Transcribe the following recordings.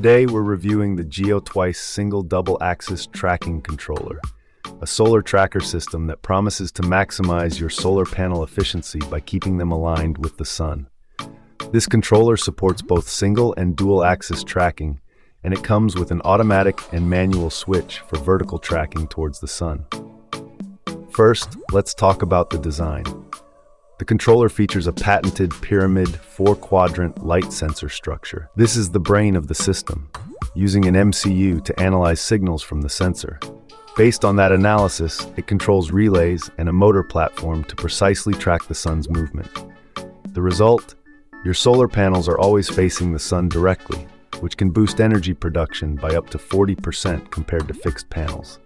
Today we're reviewing the Jieotwice single double-axis tracking controller, a solar tracker system that promises to maximize your solar panel efficiency by keeping them aligned with the sun. This controller supports both single and dual-axis tracking, and it comes with an automatic and manual switch for vertical tracking towards the sun. First, let's talk about the design. The controller features a patented pyramid four-quadrant light sensor structure. This is the brain of the system, using an MCU to analyze signals from the sensor. Based on that analysis, it controls relays and a motor platform to precisely track the sun's movement. The result? Your solar panels are always facing the sun directly, which can boost energy production by up to 40% compared to fixed panels.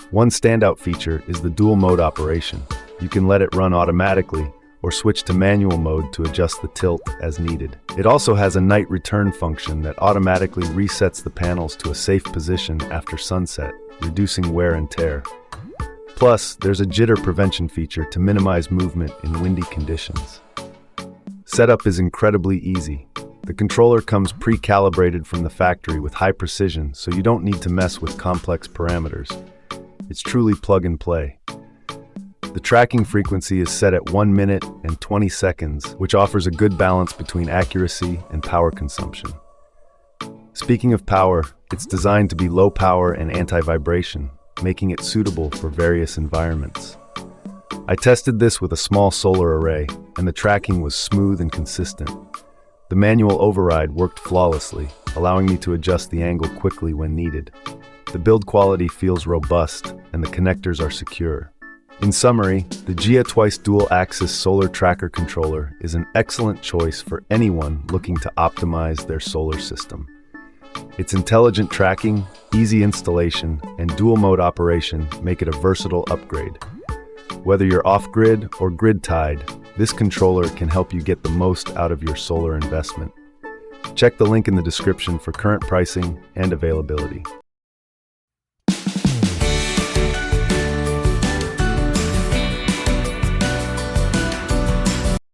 One standout feature is the dual mode operation. You can let it run automatically or switch to manual mode to adjust the tilt as needed. It also has a night return function that automatically resets the panels to a safe position after sunset, reducing wear and tear. Plus, there's a jitter prevention feature to minimize movement in windy conditions. Setup is incredibly easy. The controller comes pre-calibrated from the factory with high precision, so you don't need to mess with complex parameters. It's truly plug and play. The tracking frequency is set at 1 minute and 20 seconds, which offers a good balance between accuracy and power consumption. Speaking of power, it's designed to be low power and anti-vibration, making it suitable for various environments. I tested this with a small solar array, and the tracking was smooth and consistent. The manual override worked flawlessly, allowing me to adjust the angle quickly when needed. The build quality feels robust, and the connectors are secure. In summary, the Jieotwice dual-axis solar tracker controller is an excellent choice for anyone looking to optimize their solar system. Its intelligent tracking, easy installation, and dual-mode operation make it a versatile upgrade. Whether you're off-grid or grid-tied, this controller can help you get the most out of your solar investment. Check the link in the description for current pricing and availability.